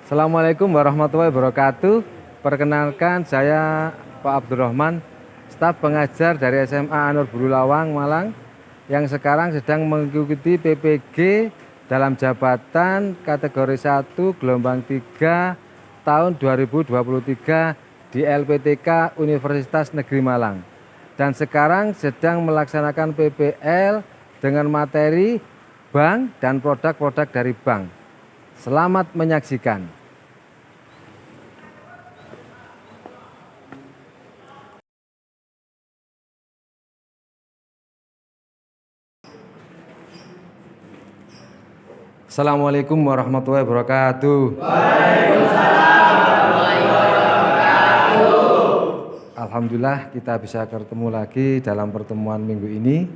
Assalamualaikum warahmatullahi wabarakatuh. Perkenalkan saya Pak Abdurrahman, staf pengajar dari SMA Anur Burulawang, Malang, yang sekarang sedang mengikuti PPG dalam jabatan kategori 1 gelombang 3 tahun 2023 di LPTK Universitas Negeri Malang. Dan sekarang sedang melaksanakan PPL dengan materi bank dan produk-produk dari bank. Selamat menyaksikan. Assalamualaikum warahmatullahi wabarakatuh. Waalaikumsalam warahmatullahi wabarakatuh. Alhamdulillah kita bisa ketemu lagi dalam pertemuan minggu ini.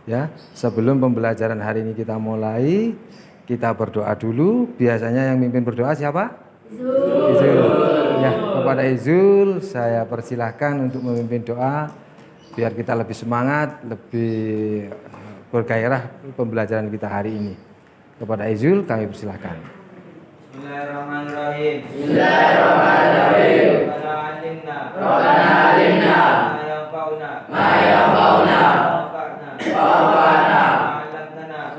Ya, sebelum pembelajaran hari ini kita mulai, kita berdoa dulu. Biasanya yang mimpin berdoa siapa? Izul. Ya, kepada Izul saya persilahkan untuk memimpin doa biar kita lebih semangat, lebih bergairah pembelajaran kita hari ini. Kepada Izul kami persilahkan. Bismillahirrahmanirrahim. Bismillahirrahmanirrahim. Rabbana alimna ma yanfa'una wa 'allamtana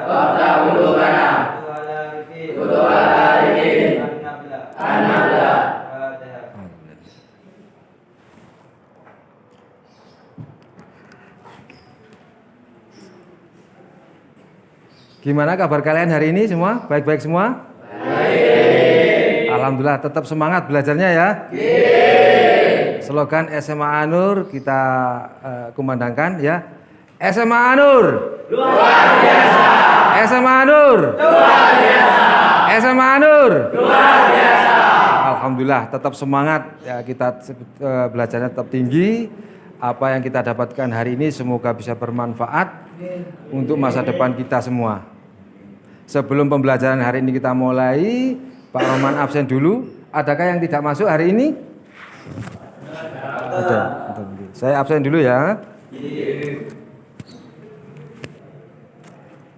wa qulubana kutu ala arifin an-nabla. Gimana kabar kalian hari ini semua? Baik-baik semua? Baik. Alhamdulillah, tetap semangat belajarnya ya. Slogan SMA Anur kita kumandangkan ya. SMA Anur Luar biasa. SMA Anur Luar biasa. SMA Anur Luar biasa. Alhamdulillah, tetap semangat ya, kita belajarnya tetap tinggi. Apa yang kita dapatkan hari ini semoga bisa bermanfaat untuk masa depan kita semua. Sebelum pembelajaran hari ini kita mulai, Pak Roman absen dulu. Adakah yang tidak masuk hari ini? Ada. Saya absen dulu ya.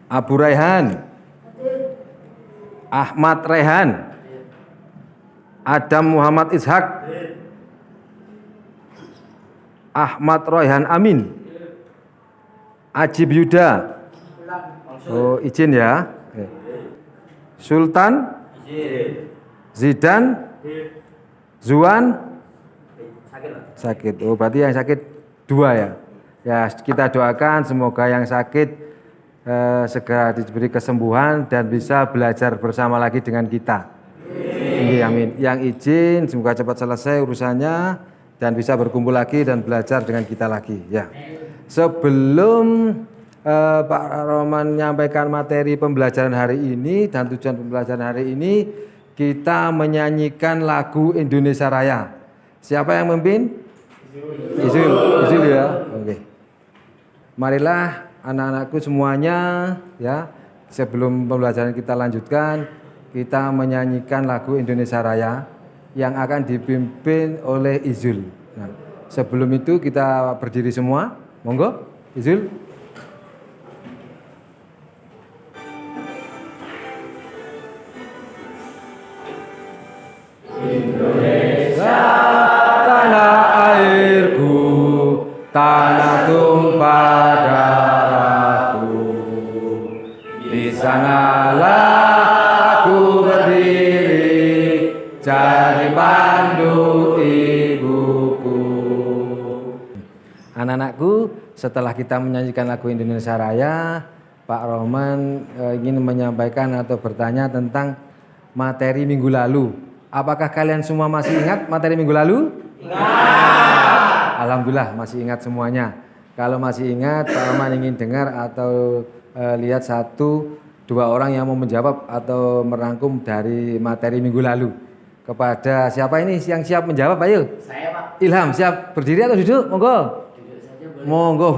Abu Raihan, Ahmad Rehan, Adam Muhammad Ishak, Ahmad Royhan Amin, Ajib Yuda. Oh, izin ya. Sultan, Zidan, Zuan, sakit. Oh, berarti yang sakit dua ya. Ya, kita doakan semoga yang sakit segera diberi kesembuhan dan bisa belajar bersama lagi dengan kita. Amin. Yang izin semoga cepat selesai urusannya dan bisa berkumpul lagi dan belajar dengan kita lagi ya. Sebelum Pak Roman menyampaikan materi pembelajaran hari ini dan tujuan pembelajaran hari ini, kita menyanyikan lagu Indonesia Raya. Siapa yang memimpin? Izul ya. Oke. Marilah anak-anakku semuanya ya. Sebelum pembelajaran kita lanjutkan, kita menyanyikan lagu Indonesia Raya yang akan dipimpin oleh Izul. Nah, sebelum itu kita berdiri semua. Monggo, Izul. Indonesia tanah airku, tanah tumpah darahku. Di sanalah aku berdiri, jadi pandu ibuku. Anak-anakku, setelah kita menyanyikan lagu Indonesia Raya, Pak Roman ingin menyampaikan atau bertanya tentang materi minggu lalu. Apakah kalian semua masih ingat materi minggu lalu? Ingat. Alhamdulillah masih ingat semuanya. Kalau masih ingat, Pak Roman ingin dengar atau lihat satu dua orang yang mau menjawab atau merangkum dari materi minggu lalu. Kepada siapa ini yang siap menjawab? Ayo. Saya, Pak. Ilham, siap berdiri atau duduk? Monggo. Duduk saja boleh. Monggo,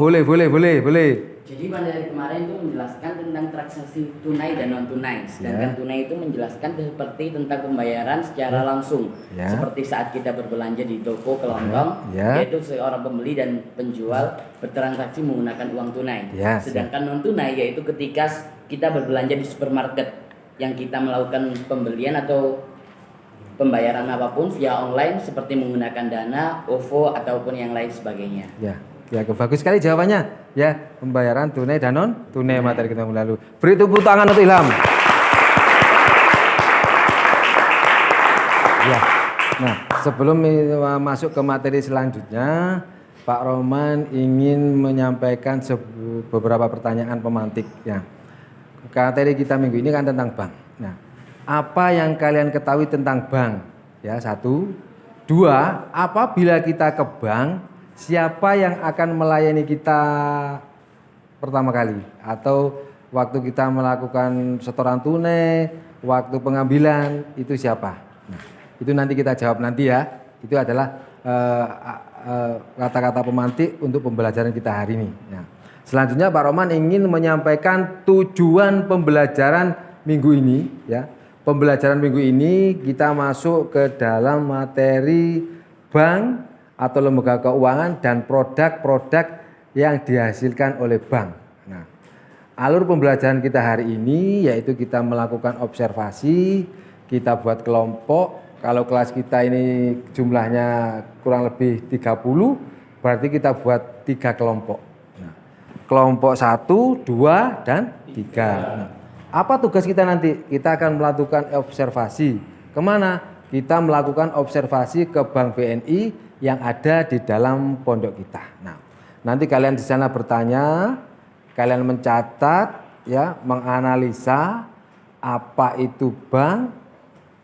boleh. Jadi materi kemarin itu menjelaskan tentang transaksi tunai dan non tunai. Sedangkan tunai itu menjelaskan seperti tentang pembayaran secara langsung. Seperti saat kita berbelanja di toko kelontong, yaitu seorang pembeli dan penjual bertransaksi menggunakan uang tunai. Sedangkan non tunai yaitu ketika kita berbelanja di supermarket. yang kita melakukan pembelian atau pembayaran apapun via online seperti menggunakan Dana, OVO ataupun yang lain sebagainya. Ya, bagus sekali jawabannya. Ya, pembayaran tunai dan non tunai materi kita lalu. Beri tepuk tangan untuk Ilham. Ya. Nah, sebelum masuk ke materi selanjutnya, Pak Roman ingin menyampaikan beberapa pertanyaan pemantik. Ya. Materi kita minggu ini kan tentang bank. Nah, apa yang kalian ketahui tentang bank? Ya, 1. 2, apabila kita ke bank, siapa yang akan melayani kita pertama kali? Atau waktu kita melakukan setoran tunai, waktu pengambilan, itu siapa? Nah, itu nanti kita jawab nanti ya. Itu adalah kata-kata pemantik untuk pembelajaran kita hari ini. Nah, selanjutnya Pak Roman ingin menyampaikan tujuan pembelajaran minggu ini. Ya, pembelajaran minggu ini kita masuk ke dalam materi bank atau lembaga keuangan dan produk-produk yang dihasilkan oleh bank. Nah, alur pembelajaran kita hari ini yaitu kita melakukan observasi, kita buat kelompok. Kalau kelas kita ini jumlahnya kurang lebih 30, berarti kita buat 3 kelompok. Nah, kelompok 1, 2, dan 3. Nah, apa tugas kita nanti? Kita akan melakukan observasi. Kemana? Kita melakukan observasi ke Bank BNI yang ada di dalam pondok kita. Nah, nanti kalian di sana bertanya, kalian mencatat, ya, menganalisa apa itu bank,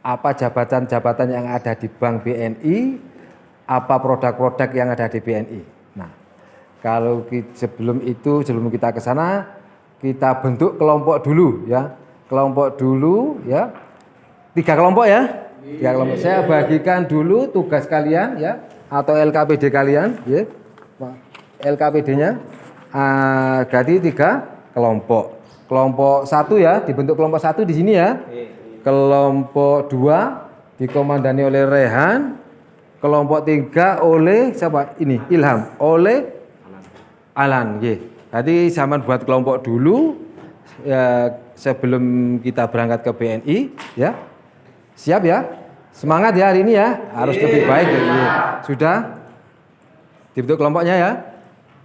apa jabatan-jabatan yang ada di Bank BNI, apa produk-produk yang ada di BNI. Nah, kalau sebelum kita ke sana, kita bentuk kelompok dulu ya. Kelompok dulu ya. 3 kelompok ya. 3 kelompok. Saya bagikan dulu tugas kalian ya atau LKPD kalian ya. LKPD-nya jadi 3 kelompok. Kelompok 1 ya, dibentuk kelompok 1 di sini ya. Kelompok 2 dikomandani oleh Rehan. Kelompok 3 oleh siapa? Ini Ilham. Oleh Alan. Jadi zaman buat kelompok dulu ya, sebelum kita berangkat ke BNI ya. Siap ya? Semangat ya hari ini ya. Harus lebih baik. Sudah? Dibentuk kelompoknya ya.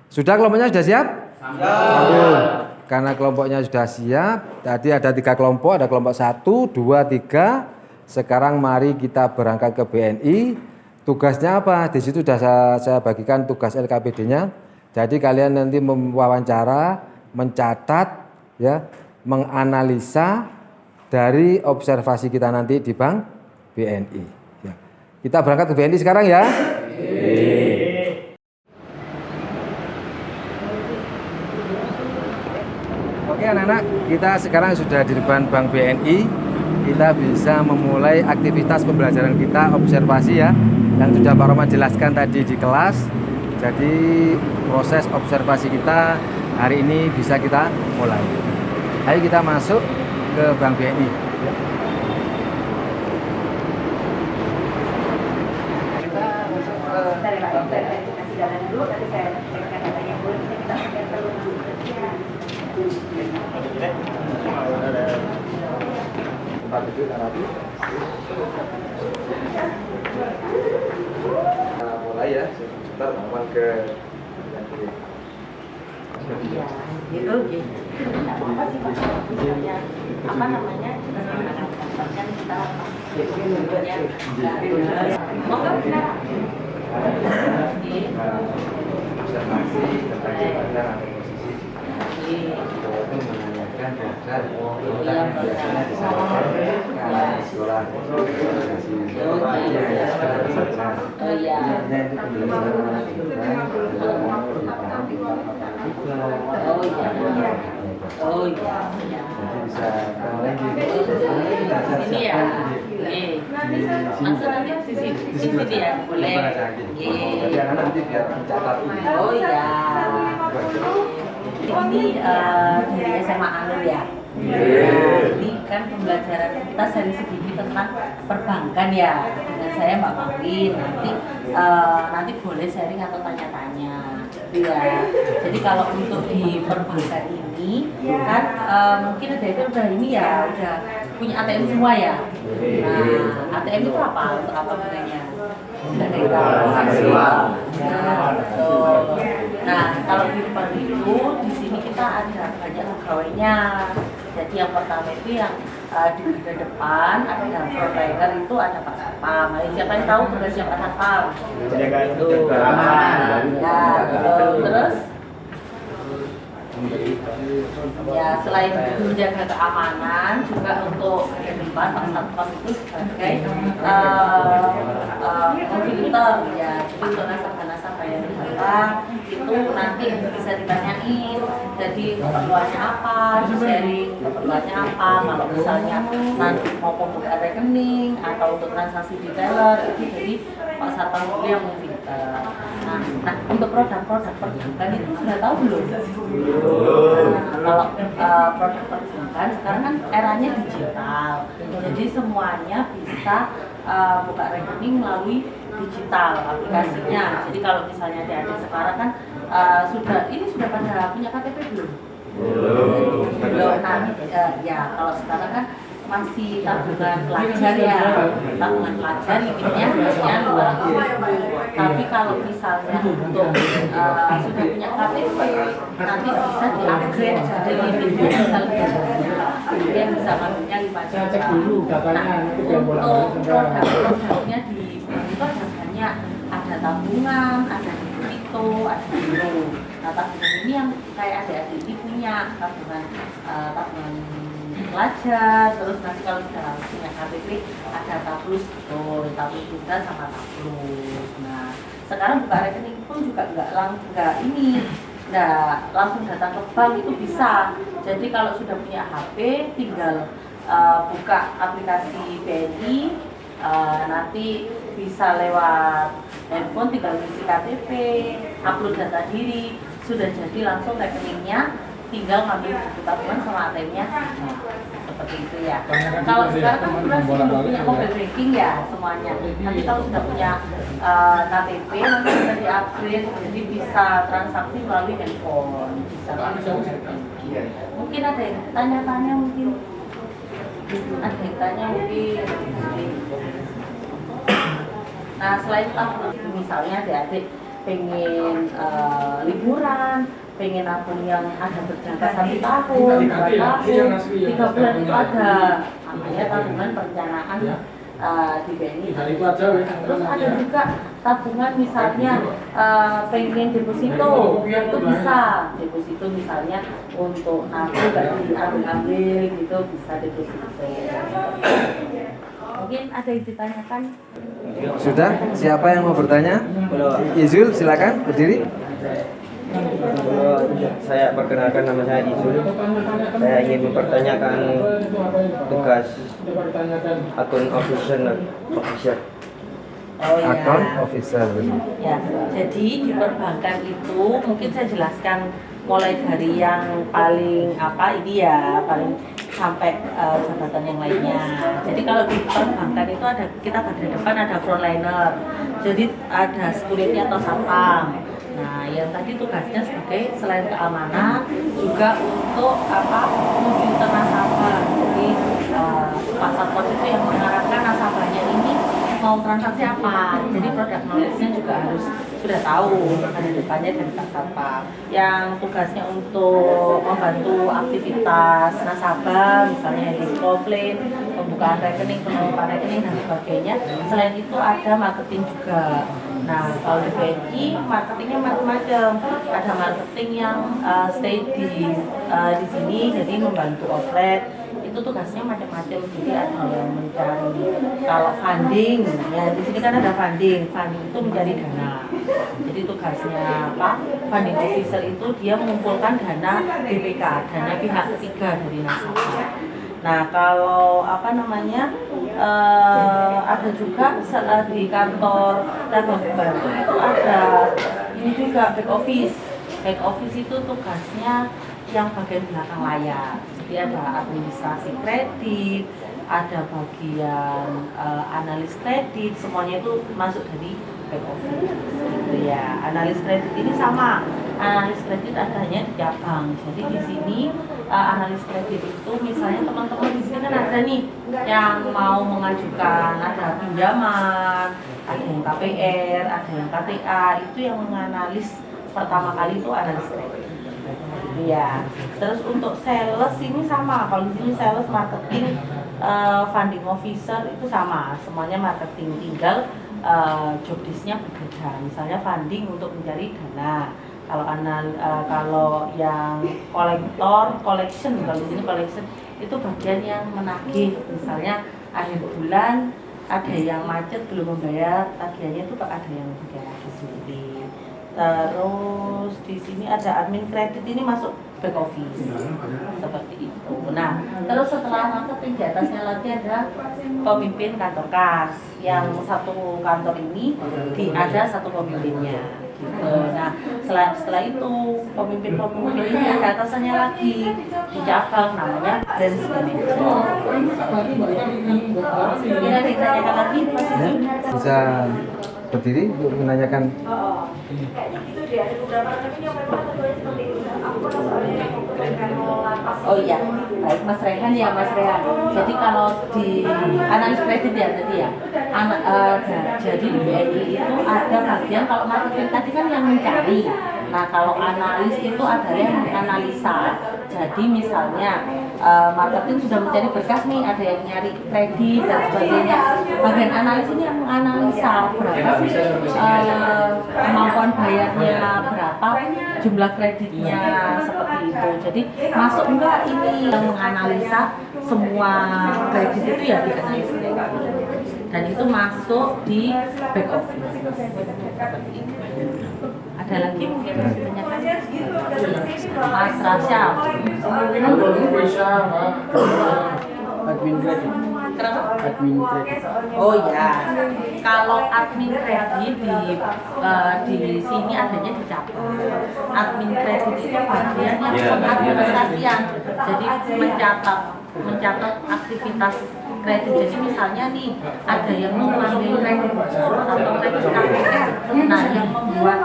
Sudah kelompoknya sudah siap? Siap. Karena kelompoknya sudah siap, tadi ada 3 kelompok, ada kelompok 1, 2, 3. Sekarang mari kita berangkat ke BNI. Tugasnya apa? Di situ sudah saya bagikan tugas LKPD-nya. Jadi kalian nanti mewawancara, mencatat, ya, menganalisa dari observasi kita nanti di Bank BNI. Ya. Kita berangkat ke BNI sekarang ya. Oke anak-anak, kita sekarang sudah di depan Bank BNI. Kita bisa memulai aktivitas pembelajaran kita, observasi ya, yang sudah Pak Roman jelaskan tadi di kelas. Jadi proses observasi kita hari ini bisa kita mulai. Ayo kita masuk ke Bank BNI. Kita masuk ke Bank BNI. Kasih jalan dulu, tadi saya cekkan katanya boleh kita pakai telunjuk. Tempat duduk rapi. Mulai ya, sebentar mohon ke apa namanya kan kita observasi tentang jabatan atau posisi itu menanyakan dasar yang biasanya disampaikan karena sekolah oh iya jadi bisa lagi ini ya maksud nanti di sini ya boleh jadi anak nanti biar mencatat oh iya ini dari SMA Alur ya. Ini kan pembelajaran kita seri segini tentang perbankan ya. Dengan saya Mbak Mawin. Nanti boleh sharing atau tanya-tanya. Iya. Jadi kalau untuk di perbankan ini kan mungkin ada itu udah ini ya, udah punya ATM semua ya. Nah, ATM itu apa? Untuk apa gunanya? Udah dari tahu. Ya, betul. Nah, kalau di bank itu di sini kita ada banyak pegawainya. Jadi yang pertama itu yang di garda depan ada frontliner itu ada Pak Satpam. Nah, siapa yang tahu tugasnya Pak Satpam? Itu keamanan. Ya, betul. Terus ya selain menjaga keamanan juga untuk garda depan Pak Satpam itu sebagai komputer ya. Jadi untuk nasabah-nasabah yang datang itu nanti bisa ditanyain. Jadi keperluannya apa, sharing keperluannya apa. Kalau misalnya nanti mau pembukaan rekening atau untuk transaksi di teller itu jadi Pak Satpam itu yang memfilter. Nah, untuk produk-produk perbankan itu sudah tahu belum? Kalau produk perbankan sekarang kan eranya digital, jadi semuanya bisa buka rekening melalui digital aplikasinya. Jadi kalau misalnya adik-adik sekarang kan sudah pada punya KTP belum? Belum. Nah, ya kalau sekarang kan masih tabungan pelajar ya, tabungan pelajar limitnya hanya 200.000. Tapi kalau misalnya untuk sudah punya KTP nanti bisa di-upgrade jadi limitnya bisa lebih dia bisa masuknya 5 juta. Nah, untuk produk-produknya di bank itu ada banyak, ada tabungan, ada deposito, ada giro. Nah, tabungan ini yang kayak adik-adik ini punya tabungan pelajar, terus nanti kalau sudah punya KTP ada taplus betul, taplus juga sama taplus. Nah, sekarang buka rekening pun juga nggak ini, langsung datang ke bank itu bisa. Jadi kalau sudah punya HP, tinggal buka aplikasi BNI, nanti bisa lewat handphone, tinggal isi KTP, upload data diri, sudah jadi langsung rekeningnya. Tinggal ngambil buku tabungan sama ATM-nya, seperti itu ya. Kalau sekarang kan sudah punya mobile banking ya semuanya. Nanti kalau sudah punya KTP nanti bisa di-upgrade, jadi bisa transaksi melalui handphone, bisa langsung. Mungkin ada yang tanya-tanya mungkin. Nah, selain tabungan misalnya adik-adik pengen liburan, pengen nabung yang ada berjangka 1 tahun, 2 tahun, 3 bulan itu ada namanya tabungan perencanaan di BNI. Terus ada juga tabungan misalnya pengen deposito, itu bisa deposito misalnya untuk nabung nggak diambil-ambil gitu, bisa deposito. Mungkin ada yang ditanyakan? Sudah? Siapa yang mau bertanya? Izul, silakan berdiri. Saya perkenalkan, nama saya Izul. Saya ingin mempertanyakan tugas akun officer. Akun officer. Ya, jadi di perbankan itu mungkin saya jelaskan mulai dari yang paling paling sampai jabatan yang lainnya. Jadi kalau di perbankan itu kita pada depan ada frontliner. Jadi ada security atau satpam. Nah, yang tadi tugasnya sebagai selain keamanan juga untuk memfilter nasabah. Jadi Pak Satpam itu yang mengarahkan nasabahnya ini mau transaksi apa. Jadi produk knowledge-nya juga harus sudah tahu ada depannya dari Pak Satpam. Yang tugasnya untuk membantu aktivitas nasabah, misalnya di komplain, pembukaan rekening, penutupan rekening dan sebagainya. Selain itu ada marketing juga. Nah, kalau di BNI marketingnya macam-macam. Ada marketing yang stay di sini, jadi membantu outlet. Itu tugasnya macam-macam. Jadi ada yang mencari kalau funding, ya di sini kan ada funding itu mencari dana. Jadi tugasnya funding officer itu dia mengumpulkan dana BPK, dana pihak ketiga dari nasabah. Nah, kalau ada juga di kantor Tabang Bantu itu ada ini juga back office. Back office itu tugasnya yang bagian belakang layar. Jadi ada administrasi kredit, ada bagian analis kredit, semuanya itu masuk dari back office. Gitu ya. Analis kredit ini sama analis kredit adanya di cabang. Jadi di sini analis kredit itu misalnya teman-teman di sini kan ada nih yang mau mengajukan, ada pinjaman, ada yang KPR, ada yang KTA, itu yang menganalisis pertama kali itu analis kredit. Iya. Terus untuk sales ini sama. Kalau di sini sales, marketing, funding officer itu sama. Semuanya marketing, tinggal job desk-nya berbeda. Misalnya funding untuk mencari dana. Kalau yang collection, kalau di sini collection itu bagian yang menagih. Misalnya akhir bulan ada yang macet belum membayar tagihannya, itu ada yang bergerak di sini. Terus di sini ada admin kredit, ini masuk back office seperti itu. Nah, terus setelah marketing di atasnya lagi ada pemimpin kantor kas. Yang satu kantor ini ada satu pemimpinnya. Gitu. Nah, setelah itu pemimpin ini ada atasannya lagi di cabang, namanya branch manager. Kira ditanyakan lagi Mas Ibu? Bisa berdiri untuk menanyakan. Oh iya, baik Mas Rehan ya Mas Rehan. Jadi kalau di analis kredit ya tadi ya, jadi di BNI itu ada bagian, kalau marketing tadi kan yang mencari. Nah kalau analis itu adalah yang menganalisa. Jadi misalnya marketing sudah mencari berkas nih, ada yang nyari kredit dan sebagainya. Bagian analis ini yang menganalisa berapa sih kemampuan bayarnya, berapa jumlah kreditnya, seperti itu. Jadi masuk enggak ini yang menganalisa semua kredit itu ya dianalisa. Dan itu masuk di back office. Seperti itu. Ada lagi mungkin ditanyakan? Mas Rasya. Admin kredit. Kenapa? Admin kredit. Oh ya, kalau admin kredit di sini adanya di cabang. Admin kredit itu bagian yang pengadministrasian, jadi mencatat aktivitas kredit. Jadi misalnya nih ada yang mau mengambil kredit kur atau kredit KPR, nah yang membuat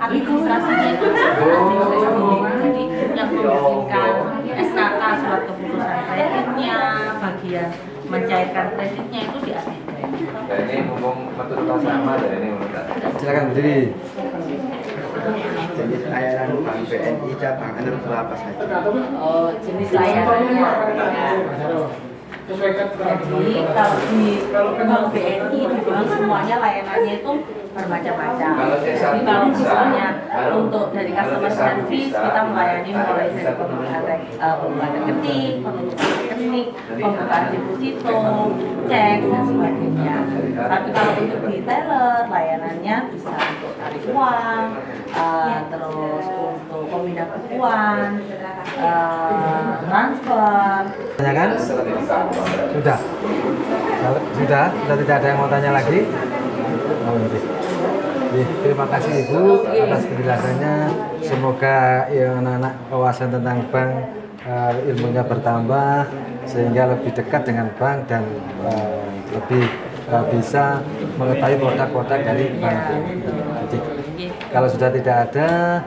administrasinya itu admin kredit. Jadi yang membikinkan SKK, surat keputusan kreditnya, bagian mencairkan kreditnya itu di admin kredit. Ini ngomong betul sama dari ini menurut. Silakan berdiri. Jenis layanan Bank BNI cabang itu apa saja? Oh, jenis layanannya. Jadi kalau di Bank BNI di bank semuanya layanannya itu bermacam-macam. Jadi kalau misalnya untuk dari customer service kita melayani mulai dari pembukaan rekening, penutupan rekening, pembukaan deposito, cek dan sebagainya. Tapi kalau untuk retailer layanannya bisa untuk tarik uang, terus untuk pemindah bukuan, transfer. Tanyakan? Sudah. Sudah tidak ada yang mau tanya lagi? Oh, terima kasih Ibu atas penjelasannya. Semoga anak-anak wawasan tentang bank ilmunya bertambah sehingga lebih dekat dengan bank dan lebih bisa mengetahui produk-produk dari bank. Jadi, kalau sudah tidak ada,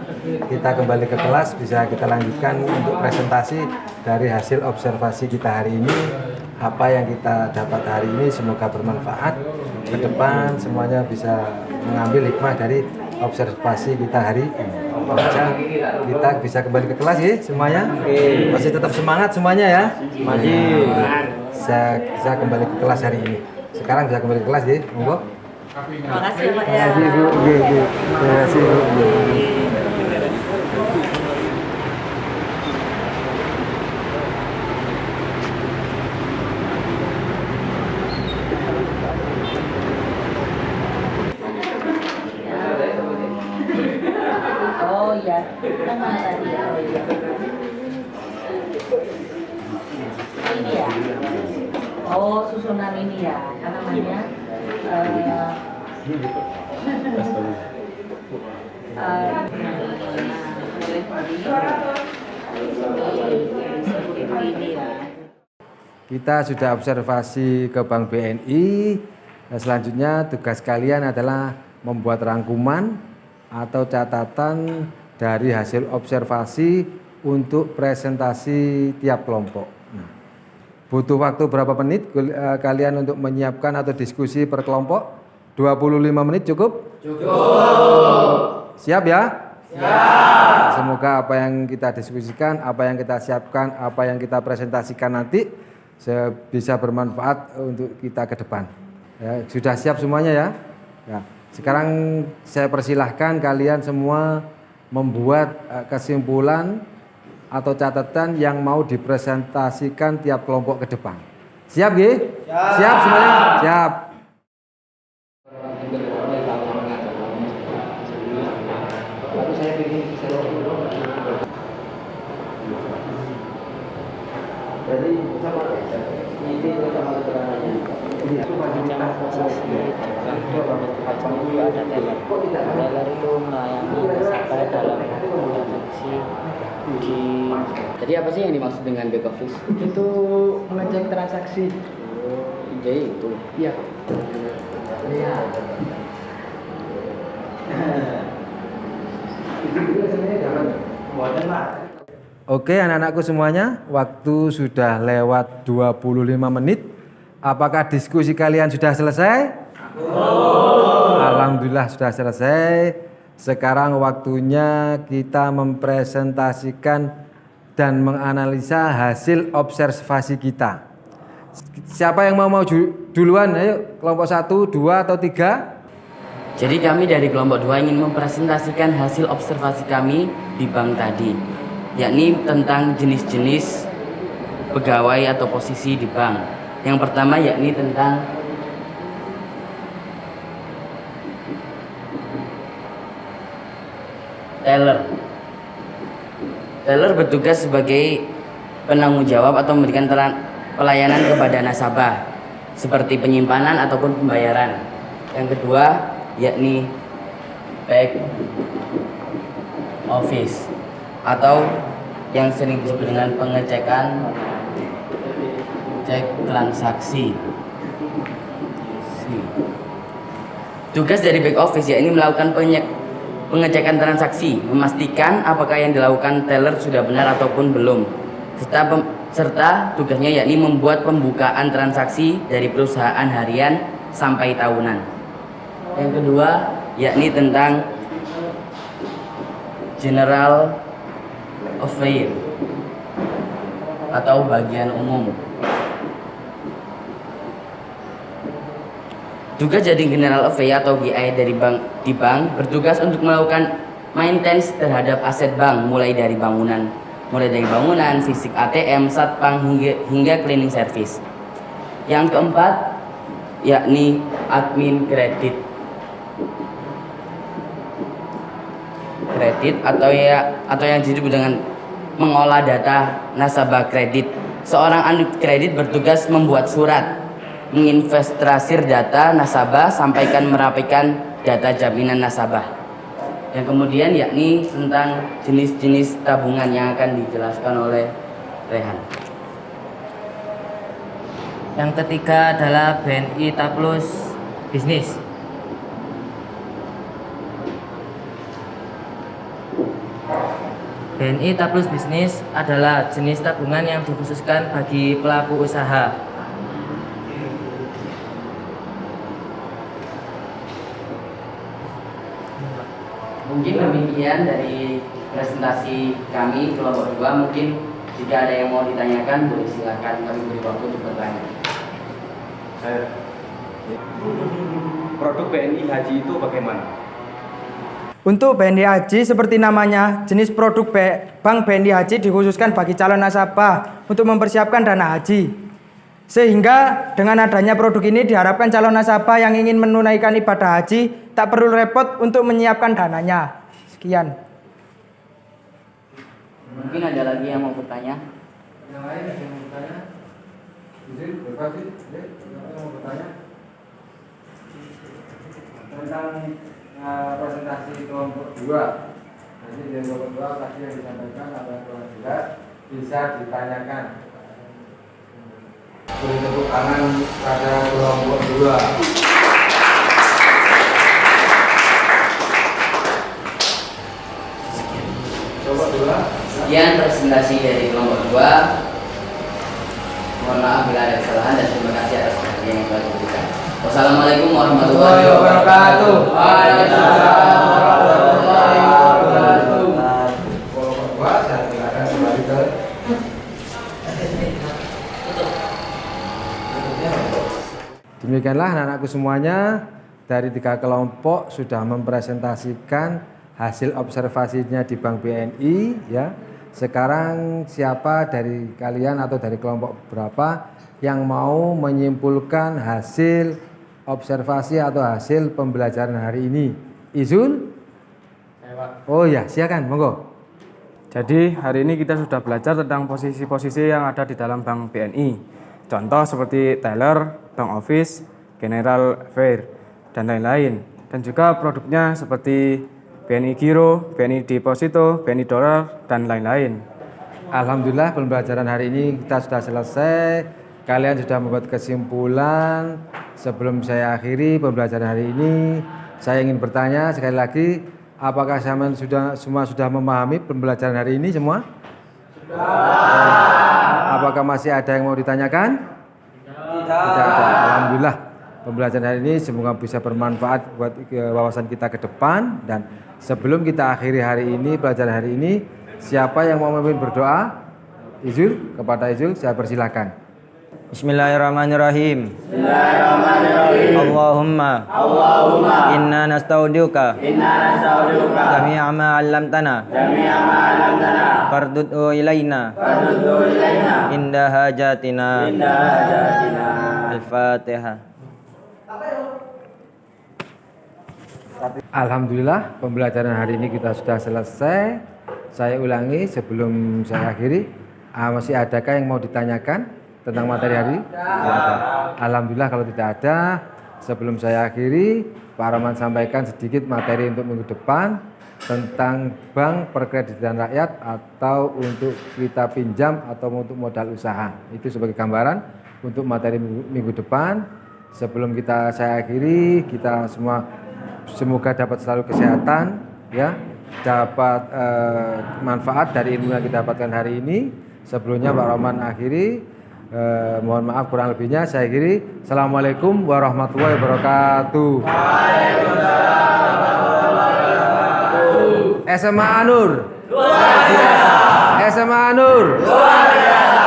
kita kembali ke kelas, bisa kita lanjutkan untuk presentasi dari hasil observasi kita hari ini. Apa yang kita dapat hari ini semoga bermanfaat. Ke depan semuanya bisa mengambil hikmah dari observasi kita hari ini. Baca, kita bisa kembali ke kelas ya semuanya. Masih tetap semangat semuanya ya. Masih. Bisa kembali ke kelas hari ini. Sekarang bisa kembali ke kelas ya, monggo. Terima kasih Pak ya. Terima kasih Bu. Terima kasih Bu. Oh ya, yang mana tadi ya? Oh iya. Ini ya. Oh susunan ini ya, apa namanya? Kita sudah observasi ke Bank BNI. Selanjutnya tugas kalian adalah membuat rangkuman atau catatan dari hasil observasi untuk presentasi tiap kelompok. Nah, butuh waktu berapa menit kalian untuk menyiapkan atau diskusi per kelompok? 25 menit cukup? Cukup. Siap ya? Siap. Semoga apa yang kita diskusikan, apa yang kita siapkan, apa yang kita presentasikan nanti bisa bermanfaat untuk kita ke depan. Ya, sudah siap semuanya ya? Ya. Sekarang saya persilahkan kalian semua membuat kesimpulan atau catatan yang mau dipresentasikan tiap kelompok ke depan. Siap nggih? Siap semuanya? Siap. Jadi sama ini sama keterangannya. Ini Teller itu melayani nasabah dalam transaksi di. Jadi apa sih yang dimaksud dengan back office? itu mengecek transaksi. Jadi itu. Iya. Oke anak-anakku semuanya, waktu sudah lewat 25 menit. Apakah diskusi kalian sudah selesai? Alhamdulillah sudah selesai. Sekarang waktunya kita mempresentasikan dan menganalisa hasil observasi kita. Siapa yang mau duluan? Ayo, kelompok 1, 2, atau 3? Jadi kami dari kelompok 2 ingin mempresentasikan hasil observasi kami di bank tadi, yakni tentang jenis-jenis pegawai atau posisi di bank. Yang pertama yakni tentang teller. Teller bertugas sebagai penanggung jawab atau memberikan pelayanan kepada nasabah seperti penyimpanan ataupun pembayaran. Yang kedua yakni back office atau yang sering disebut dengan pengecekan cek transaksi. Tugas dari back office yakni melakukan pengecekan transaksi, memastikan apakah yang dilakukan teller sudah benar ataupun belum, serta tugasnya yakni membuat pembukaan transaksi dari perusahaan harian sampai tahunan. Yang kedua yakni tentang general affair atau bagian umum. Tugas jadi general affair atau GI di bank bertugas untuk melakukan maintenance terhadap aset bank mulai dari bangunan, fisik ATM, satpam hingga cleaning service. Yang keempat yakni admin kredit atau yang disebut dengan mengolah data nasabah kredit. Seorang admin kredit bertugas membuat surat, menginventarisir data nasabah, sampaikan merapikan data jaminan nasabah. Yang kemudian yakni tentang jenis-jenis tabungan yang akan dijelaskan oleh Rehan. Yang ketiga adalah BNI Taplus Bisnis. BNI Taplus Bisnis adalah jenis tabungan yang dikhususkan bagi pelaku usaha. Mungkin demikian dari presentasi kami kelompok 2. Mungkin jika ada yang mau ditanyakan boleh silakan, kami beri waktu untuk bertanya. Produk BNI Haji itu bagaimana? Untuk BNI Haji seperti namanya, jenis produk Bank BNI Haji dikhususkan bagi calon nasabah untuk mempersiapkan dana haji. Sehingga dengan adanya produk ini diharapkan calon nasabah yang ingin menunaikan ibadah haji tak perlu repot untuk menyiapkan dananya. Sekian. Mungkin ada lagi yang mau bertanya? Yang lain ada yang mau bertanya? Izin, bebas sih. Yang mau bertanya? Tentang presentasi kelompok 2. Nanti dari kelompok 2 tadi yang disampaikan ada kurang jelas, bisa ditanyakan. Beri tepuk tangan pada kelompok 2. Sekian presentasi dari kelompok 2. Mohon maaf bila ada kesalahan dan terima kasih atas perhatian yang telah diberikan. Wassalamualaikum warahmatullahi wabarakatuh. Waalaikumsalam warahmatullahi wabarakatuh. Saya silakan kembali ke demikianlah anak-anakku semuanya, dari 3 kelompok sudah mempresentasikan hasil observasinya di Bank BNI ya. Sekarang siapa dari kalian atau dari kelompok berapa yang mau menyimpulkan hasil observasi atau hasil pembelajaran hari ini? Izul? Oh ya, silakan, monggo. Jadi hari ini kita sudah belajar tentang posisi-posisi yang ada di dalam Bank BNI. Contoh seperti teller, bank office, general affair, dan lain-lain. Dan juga produknya seperti BNI Giro, BNI Deposito, BNI Dollar, dan lain-lain. Alhamdulillah pembelajaran hari ini kita sudah selesai. Kalian sudah membuat kesimpulan. Sebelum saya akhiri pembelajaran hari ini, saya ingin bertanya sekali lagi, apakah semua sudah memahami pembelajaran hari ini semua? Apakah masih ada yang mau ditanyakan? Tidak ada. Alhamdulillah pembelajaran hari ini semoga bisa bermanfaat buat wawasan kita ke depan. Dan sebelum kita akhiri hari ini, pelajaran hari ini, siapa yang mau memimpin berdoa? Izul, kepada Izul saya persilakan. Bismillahirrahmanirrahim. Allahumma inna nastaudiuka jami'a ma 'allamtana fardudhu ilaina inda hajatina. Al-Fatihah. Alhamdulillah pembelajaran hari ini kita sudah selesai. Saya ulangi sebelum saya akhiri, masih adakah yang mau ditanyakan tentang materi hari? Alhamdulillah kalau tidak ada, sebelum saya akhiri, Pak Roman sampaikan sedikit materi untuk minggu depan tentang bank perkreditan rakyat atau untuk kita pinjam atau untuk modal usaha. Itu sebagai gambaran untuk materi minggu depan. Sebelum saya akhiri, kita semua semoga dapat selalu kesehatan, ya, dapat manfaat dari ilmu yang kita dapatkan hari ini. Sebelumnya Pak Roman akhiri. Mohon maaf kurang lebihnya saya akhiri. Assalamualaikum warahmatullahi wabarakatuh. SMA Anur luar biasa. SMA Anur luar biasa.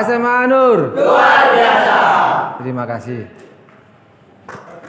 SMA Anur luar biasa. Terima kasih.